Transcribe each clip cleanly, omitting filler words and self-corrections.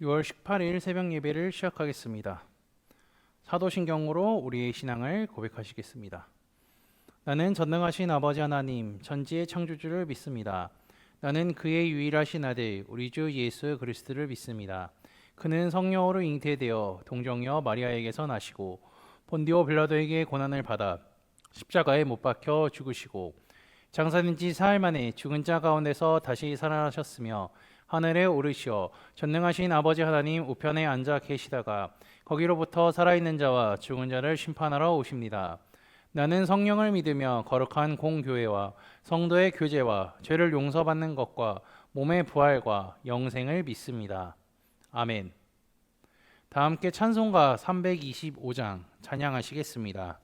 6월 18일 새벽 예배를 시작하겠습니다. 사도신경으로 우리의 신앙을 고백하시겠습니다. 나는 전능하신 아버지 하나님, 전지의 창조주를 믿습니다. 나는 그의 유일하신 아들, 우리 주 예수 그리스도를 믿습니다. 그는 성령으로 잉태되어 동정녀 마리아에게서 나시고 본디오 빌라도에게 고난을 받아 십자가에 못 박혀 죽으시고 장사된 지 사흘 만에 죽은 자 가운데서 다시 살아나셨으며 하늘에 오르시어 전능하신 아버지 하나님 우편에 앉아 계시다가 거기로부터 살아있는 자와 죽은 자를 심판하러 오십니다. 나는 성령을 믿으며 거룩한 공교회와 성도의 교제와 죄를 용서받는 것과 몸의 부활과 영생을 믿습니다. 아멘. 다 함께 찬송가 325장 찬양하시겠습니다.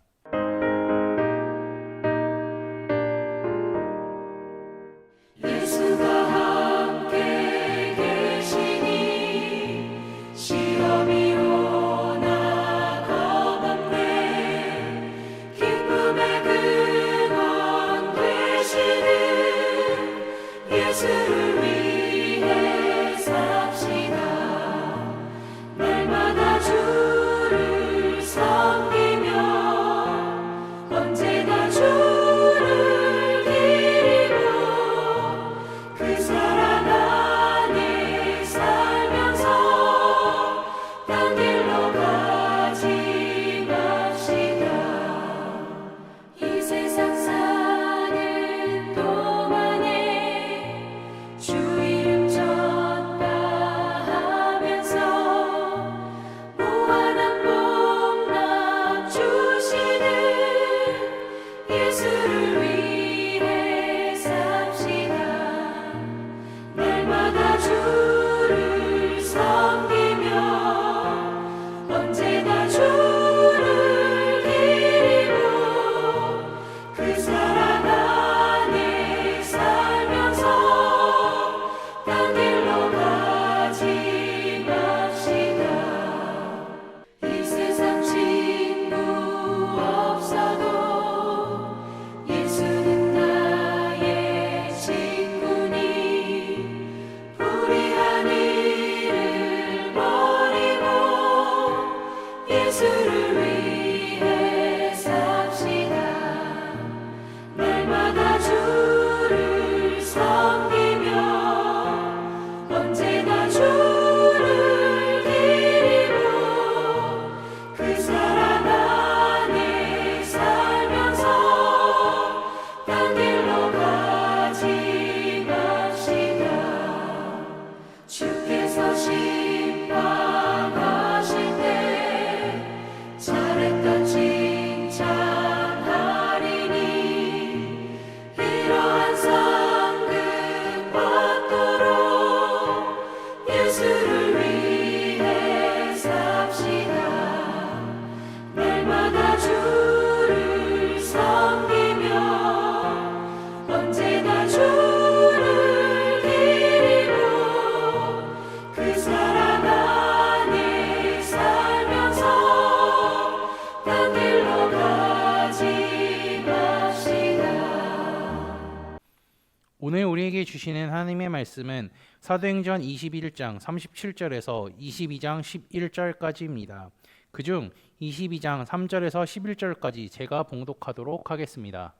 오늘 우리에게 주시는 하나님의 말씀은 사도행전 21장 37절에서 22장 11절까지입니다. 그중 22장 3절에서 11절까지 제가 봉독하도록 하겠습니다.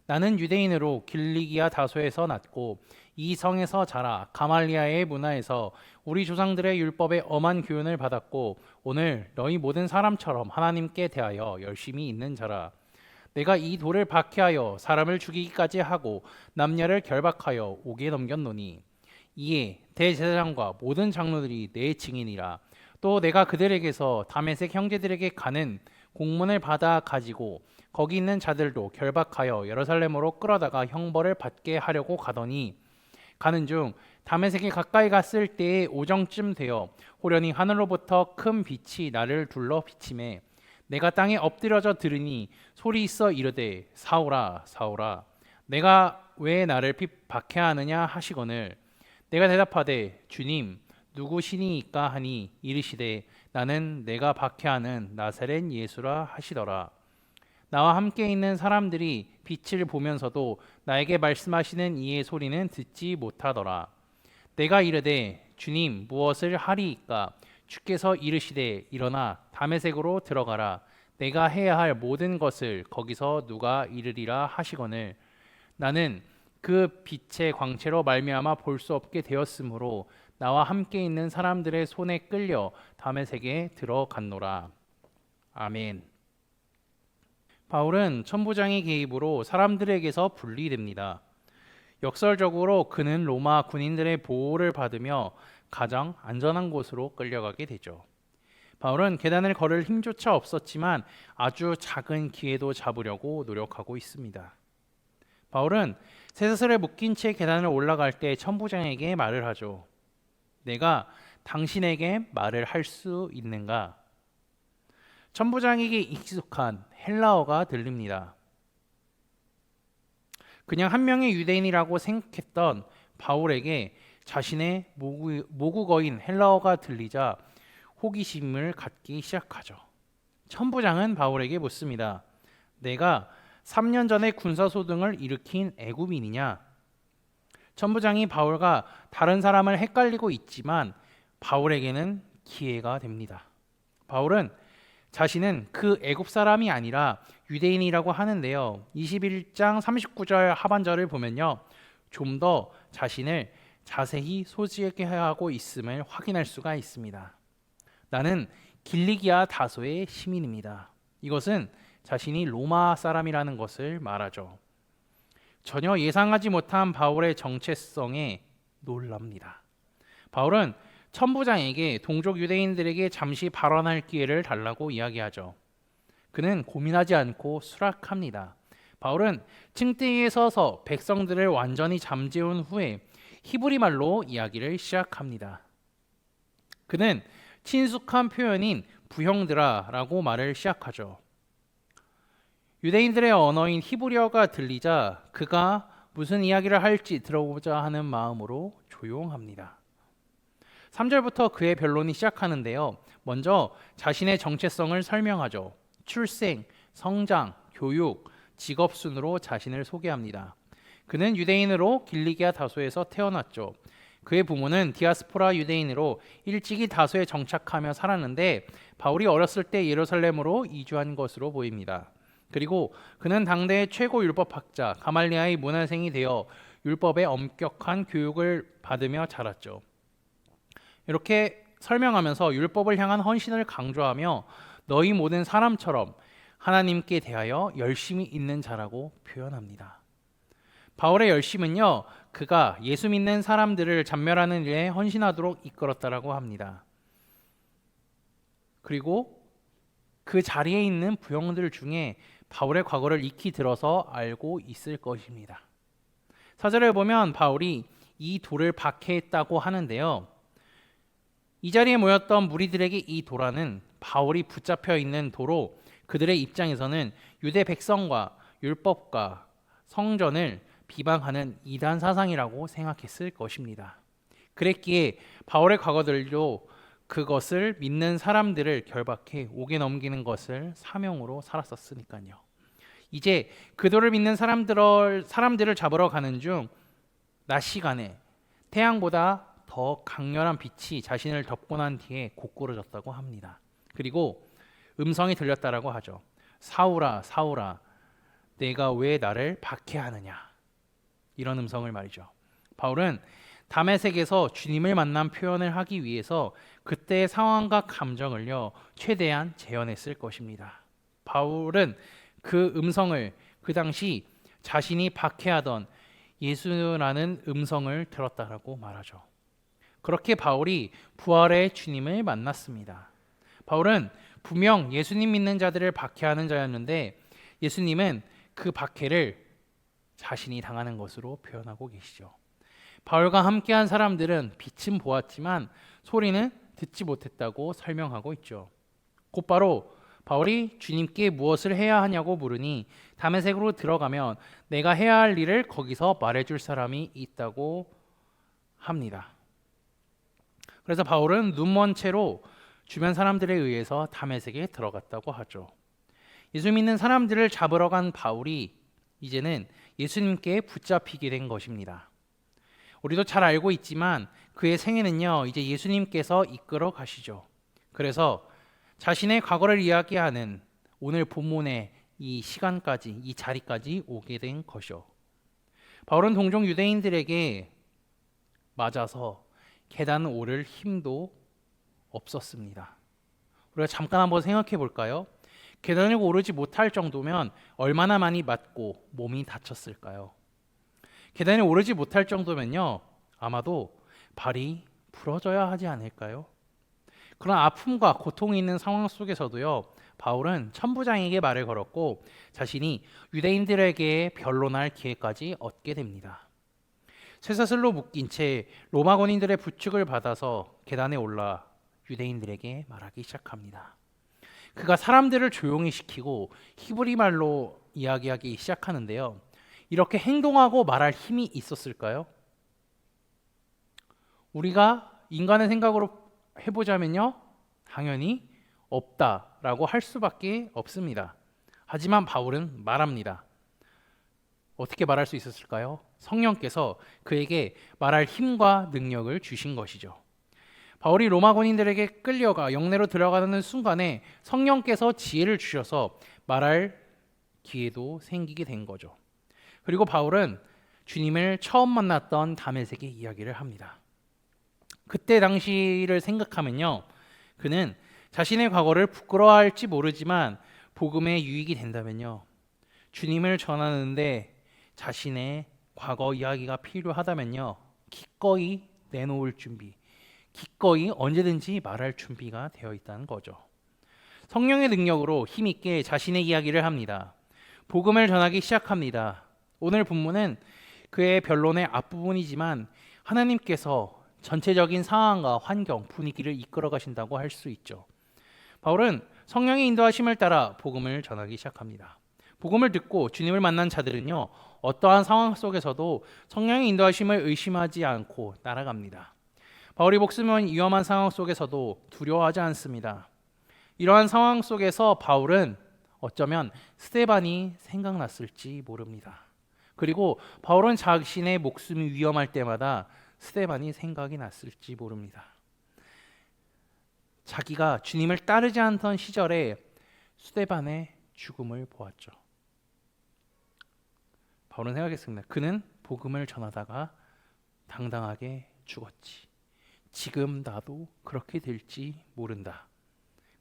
나는 유대인으로 길리기아 다소에서 났고 이 성에서 자라 가말리아의 문화에서 우리 조상들의 율법의 엄한 교훈을 받았고 오늘 너희 모든 사람처럼 하나님께 대하여 열심히 있는 자라. 내가 이 돌을 박해하여 사람을 죽이기까지 하고 남녀를 결박하여 옥에 넘겼노니 이에 대제사장과 모든 장로들이 내 증인이라. 또 내가 그들에게서 다메섹 형제들에게 가는 공문을 받아 가지고 거기 있는 자들도 결박하여 예루살렘으로 끌어다가 형벌을 받게 하려고 가더니 가는 중 다메섹에 가까이 갔을 때에 오정쯤 되어 호련히 하늘로부터 큰 빛이 나를 둘러 비치매 내가 땅에 엎드려져 들으니 소리 있어 이르되 사울아 사울아 내가 왜 나를 박해하느냐 하시거늘 내가 대답하되 주님 누구시니이까 하니 이르시되 나는 내가 박해하는 나사렛 예수라 하시더라. 나와 함께 있는 사람들이 빛을 보면서도 나에게 말씀하시는 이의 소리는 듣지 못하더라. 내가 이르되 주님 무엇을 하리이까? 주께서 이르시되 일어나 다메섹으로 들어가라. 내가 해야 할 모든 것을 거기서 누가 이르리라 하시거늘 나는 그 빛의 광채로 말미암아 볼 수 없게 되었으므로 나와 함께 있는 사람들의 손에 끌려 다메섹에 들어갔노라. 아멘. 바울은 천부장의 개입으로 사람들에게서 분리됩니다. 역설적으로 그는 로마 군인들의 보호를 받으며 가장 안전한 곳으로 끌려가게 되죠. 바울은 계단을 걸을 힘조차 없었지만 아주 작은 기회도 잡으려고 노력하고 있습니다. 바울은 쇠사슬에 묶인 채 계단을 올라갈 때 천부장에게 말을 하죠. 내가 당신에게 말을 할 수 있는가? 천부장에게 익숙한 헬라어가 들립니다. 그냥 한 명의 유대인이라고 생각했던 바울에게 자신의 모국어인 헬라어가 들리자 호기심을 갖기 시작하죠. 천부장은 바울에게 묻습니다. 내가 3년 전에 군사소동을 일으킨 애굽인이냐? 천부장이 바울과 다른 사람을 헷갈리고 있지만 바울에게는 기회가 됩니다. 바울은 자신은 그 애굽 사람이 아니라 유대인이라고 하는데요. 21장 39절 하반절을 보면요. 좀 더 자신을 자세히 소개하고 있음을 확인할 수가 있습니다. 나는 길리기아 다소의 시민입니다. 이것은 자신이 로마 사람이라는 것을 말하죠. 전혀 예상하지 못한 바울의 정체성에 놀랍니다. 바울은 천부장에게 동족 유대인들에게 잠시 발언할 기회를 달라고 이야기하죠. 그는 고민하지 않고 수락합니다. 바울은 층대위에 서서 백성들을 완전히 잠재운 후에 히브리 말로 이야기를 시작합니다. 그는 친숙한 표현인 부형들아라고 말을 시작하죠. 유대인들의 언어인 히브리어가 들리자 그가 무슨 이야기를 할지 들어보자 하는 마음으로 조용합니다. 3절부터 그의 변론이 시작하는데요. 먼저 자신의 정체성을 설명하죠. 출생, 성장, 교육, 직업 순으로 자신을 소개합니다. 그는 유대인으로 길리기아 다소에서 태어났죠. 그의 부모는 디아스포라 유대인으로 일찍이 다소에 정착하며 살았는데 바울이 어렸을 때 예루살렘으로 이주한 것으로 보입니다. 그리고 그는 당대의 최고 율법학자 가말리아의 문화생이 되어 율법의 엄격한 교육을 받으며 자랐죠. 이렇게 설명하면서 율법을 향한 헌신을 강조하며 너희 모든 사람처럼 하나님께 대하여 열심히 있는 자라고 표현합니다. 바울의 열심은요, 그가 예수 믿는 사람들을 잡멸하는 일에 헌신하도록 이끌었다라고 합니다. 그리고 그 자리에 있는 부형들 중에 바울의 과거를 익히 들어서 알고 있을 것입니다. 4절에 보면 바울이 이 돌을 박해했다고 하는데요. 이 자리에 모였던 무리들에게 이 도라는 바울이 붙잡혀 있는 도로 그들의 입장에서는 유대 백성과 율법과 성전을 비방하는 이단 사상이라고 생각했을 것입니다. 그랬기에 바울의 과거들도 그것을 믿는 사람들을 결박해 옥에 넘기는 것을 사명으로 살았었으니까요. 이제 그 돌을 믿는 사람들을 잡으러 가는 중 낮 시간에 태양보다 더 강렬한 빛이 자신을 덮고 난 뒤에 고꾸러졌다고 합니다. 그리고 음성이 들렸다라고 하죠. 사울아, 사울아, 내가 왜 나를 박해하느냐? 이런 음성을 말이죠. 바울은 다메섹에서 주님을 만난 표현을 하기 위해서 그때의 상황과 감정을요 최대한 재현했을 것입니다. 바울은 그 음성을 그 당시 자신이 박해하던 예수라는 음성을 들었다라고 말하죠. 그렇게 바울이 부활의 주님을 만났습니다. 바울은 분명 예수님 믿는 자들을 박해하는 자였는데 예수님은 그 박해를 자신이 당하는 것으로 표현하고 계시죠. 바울과 함께한 사람들은 빛은 보았지만 소리는 듣지 못했다고 설명하고 있죠. 곧바로 바울이 주님께 무엇을 해야 하냐고 물으니 다메섹으로 들어가면 내가 해야 할 일을 거기서 말해줄 사람이 있다고 합니다. 그래서 바울은 눈먼 채로 주변 사람들에 의해서 다메섹에 들어갔다고 하죠. 예수 믿는 사람들을 잡으러 간 바울이 이제는 예수님께 붙잡히게 된 것입니다. 우리도 잘 알고 있지만 그의 생애는요, 이제 예수님께서 이끌어 가시죠. 그래서 자신의 과거를 이야기하는 오늘 본문의 이 시간까지, 이 자리까지 오게 된 것이요. 바울은 동종 유대인들에게 맞아서 계단을 오를 힘도 없었습니다. 우리가 잠깐 한번 생각해 볼까요? 계단을 오르지 못할 정도면 얼마나 많이 맞고 몸이 다쳤을까요? 계단에 오르지 못할 정도면요, 아마도 발이 부러져야 하지 않을까요? 그런 아픔과 고통이 있는 상황 속에서도요, 바울은 천부장에게 말을 걸었고 자신이 유대인들에게 변론할 기회까지 얻게 됩니다. 쇠사슬로 묶인 채 로마 군인들의 부축을 받아서 계단에 올라 유대인들에게 말하기 시작합니다. 그가 사람들을 조용히 시키고 히브리 말로 이야기하기 시작하는데요. 이렇게 행동하고 말할 힘이 있었을까요? 우리가 인간의 생각으로 해보자면요, 당연히 없다라고 할 수밖에 없습니다. 하지만 바울은 말합니다. 어떻게 말할 수 있었을까요? 성령께서 그에게 말할 힘과 능력을 주신 것이죠. 바울이 로마 군인들에게 끌려가 영내로 들어가는 순간에 성령께서 지혜를 주셔서 말할 기회도 생기게 된 거죠. 그리고 바울은 주님을 처음 만났던 다메섹의 이야기를 합니다. 그때 당시를 생각하면요, 그는 자신의 과거를 부끄러워할지 모르지만 복음에 유익이 된다면요, 주님을 전하는데 자신의 과거 이야기가 필요하다면요, 기꺼이 내놓을 준비, 기꺼이 언제든지 말할 준비가 되어 있다는 거죠. 성령의 능력으로 힘있게 자신의 이야기를 합니다. 복음을 전하기 시작합니다. 오늘 본문은 그의 변론의 앞부분이지만 하나님께서 전체적인 상황과 환경, 분위기를 이끌어 가신다고 할 수 있죠. 바울은 성령의 인도하심을 따라 복음을 전하기 시작합니다. 복음을 듣고 주님을 만난 자들은요, 어떠한 상황 속에서도 성령의 인도하심을 의심하지 않고 따라갑니다. 바울이 목숨은 위험한 상황 속에서도 두려워하지 않습니다. 이러한 상황 속에서 바울은 어쩌면 스데반이 생각났을지 모릅니다. 그리고 바울은 자신의 목숨이 위험할 때마다 스데반이 생각이 났을지 모릅니다. 자기가 주님을 따르지 않던 시절에 스데반의 죽음을 보았죠. 바울은 생각했습니다. 그는 복음을 전하다가 당당하게 죽었지. 지금 나도 그렇게 될지 모른다.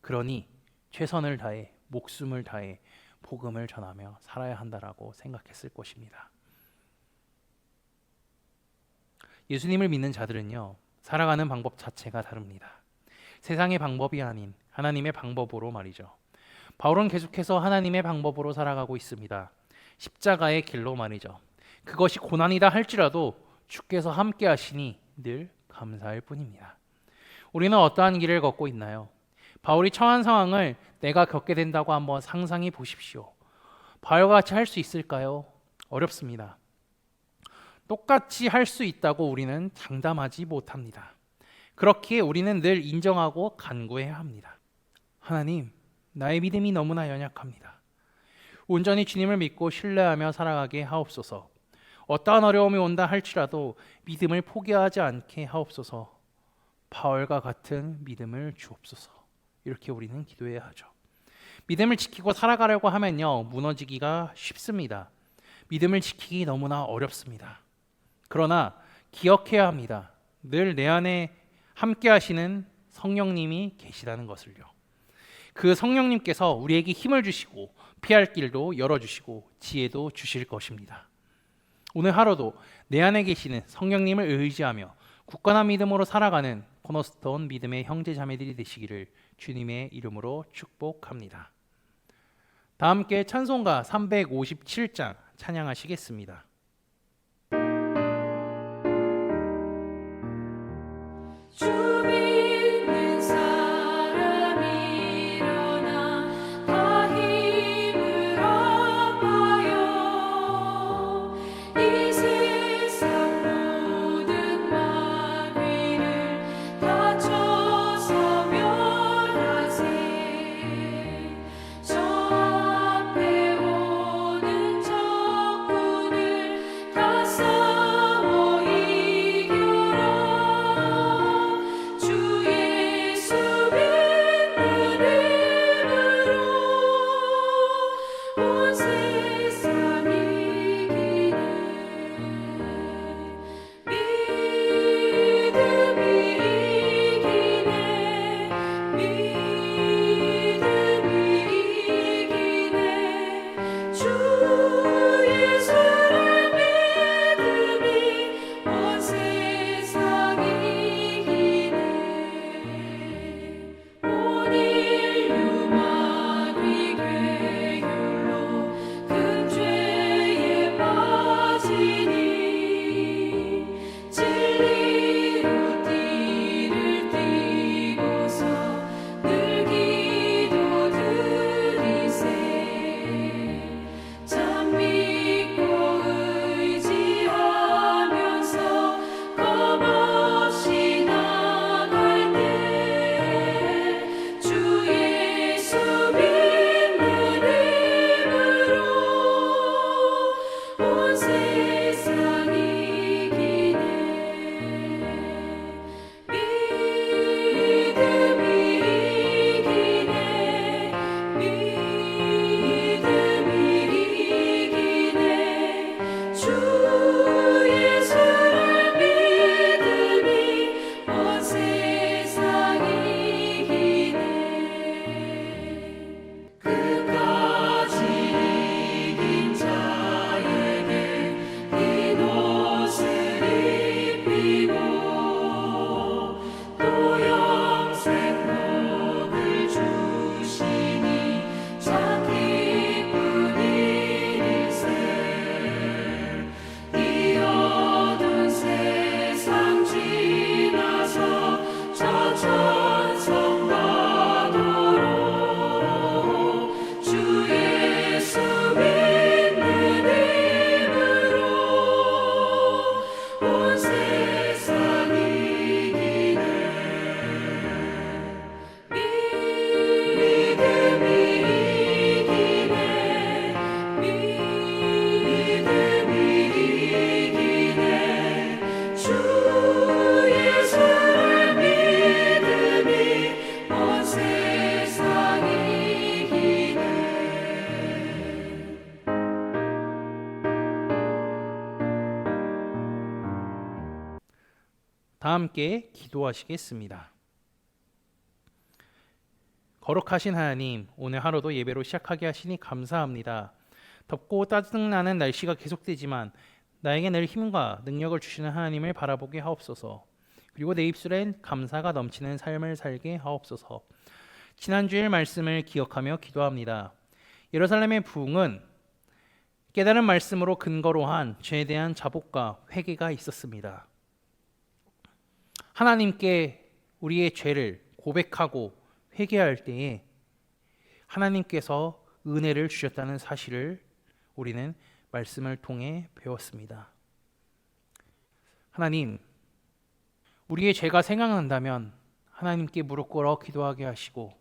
그러니 최선을 다해 목숨을 다해 복음을 전하며 살아야 한다라고 생각했을 것입니다. 예수님을 믿는 자들은요, 살아가는 방법 자체가 다릅니다. 세상의 방법이 아닌 하나님의 방법으로 말이죠. 바울은 계속해서 하나님의 방법으로 살아가고 있습니다. 십자가의 길로 말이죠. 그것이 고난이다 할지라도 주께서 함께 하시니 늘 감사할 뿐입니다. 우리는 어떠한 길을 걷고 있나요? 바울이 처한 상황을 내가 겪게 된다고 한번 상상해 보십시오. 바울과 같이 할 수 있을까요? 어렵습니다. 똑같이 할 수 있다고 우리는 장담하지 못합니다. 그렇기에 우리는 늘 인정하고 간구해야 합니다. 하나님, 나의 믿음이 너무나 연약합니다. 온전히 주님을 믿고 신뢰하며 살아가게 하옵소서. 어떠한 어려움이 온다 할지라도 믿음을 포기하지 않게 하옵소서. 바울과 같은 믿음을 주옵소서. 이렇게 우리는 기도해야 하죠. 믿음을 지키고 살아가려고 하면요, 무너지기가 쉽습니다. 믿음을 지키기 너무나 어렵습니다. 그러나 기억해야 합니다. 늘 내 안에 함께 하시는 성령님이 계시다는 것을요. 그 성령님께서 우리에게 힘을 주시고 피할 길도 열어주시고 지혜도 주실 것입니다. 오늘 하루도 내 안에 계시는 성령님을 의지하며 굳건한 믿음으로 살아가는 코너스톤 믿음의 형제 자매들이 되시기를 주님의 이름으로 축복합니다. 다 함께 찬송가 357장 찬양하시겠습니다. 저 앞에 오는 적군을 함께 기도하시겠습니다. 거룩하신 하나님, 오늘 하루도 예배로 시작하게 하시니 감사합니다. 덥고 짜증나는 날씨가 계속되지만 나에게 늘 힘과 능력을 주시는 하나님을 바라보게 하옵소서. 그리고 내 입술엔 감사가 넘치는 삶을 살게 하옵소서. 지난주일 말씀을 기억하며 기도합니다. 예루살렘의 부흥은 깨달은 말씀으로 근거로 한 죄에 대한 자복과 회개가 있었습니다. 하나님께 우리의 죄를 고백하고 회개할 때에 하나님께서 은혜를 주셨다는 사실을 우리는 말씀을 통해 배웠습니다. 하나님, 우리의 죄가 생각난다면 하나님께 무릎 꿇어 기도하게 하시고,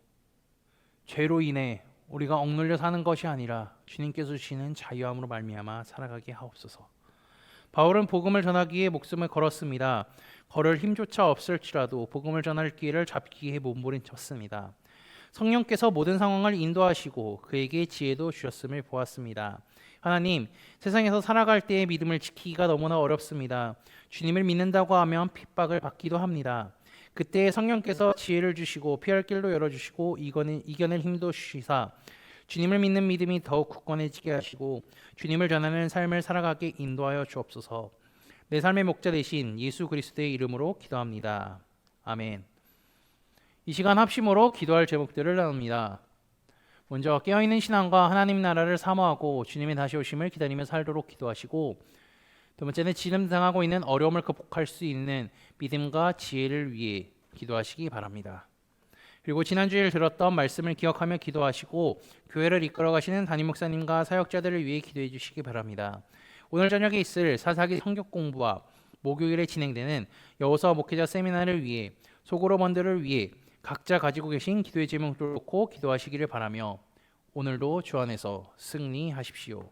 죄로 인해 우리가 억눌려 사는 것이 아니라 주님께서 주시는 자유함으로 말미암아 살아가게 하옵소서. 바울은 복음을 전하기 위해 목숨을 걸었습니다. 걸을 힘조차 없을지라도 복음을 전할 기회를 잡기 위해 몸부림쳤습니다. 성령께서 모든 상황을 인도하시고 그에게 지혜도 주셨음을 보았습니다. 하나님, 세상에서 살아갈 때의 믿음을 지키기가 너무나 어렵습니다. 주님을 믿는다고 하면 핍박을 받기도 합니다. 그때 성령께서 지혜를 주시고 피할 길도 열어주시고 이겨낼 힘도 주시사 주님을 믿는 믿음이 더욱 굳건해지게 하시고 주님을 전하는 삶을 살아가게 인도하여 주옵소서. 내 삶의 목자 되신 예수 그리스도의 이름으로 기도합니다. 아멘. 이 시간 합심으로 기도할 제목들을 나눕니다. 먼저 깨어있는 신앙과 하나님 나라를 사모하고 주님의 다시 오심을 기다리며 살도록 기도하시고, 두 번째는 지금 당하고 있는 어려움을 극복할 수 있는 믿음과 지혜를 위해 기도하시기 바랍니다. 그리고 지난주에 들었던 말씀을 기억하며 기도하시고 교회를 이끌어 가시는 담임 목사님과 사역자들을 위해 기도해 주시기 바랍니다. 오늘 저녁에 있을 사사기 성경 공부와 목요일에 진행되는 여호수아 목회자 세미나를 위해 소그룹 원들을 위해 각자 가지고 계신 기도의 제목을 놓고 기도하시기를 바라며 오늘도 주 안에서 승리하십시오.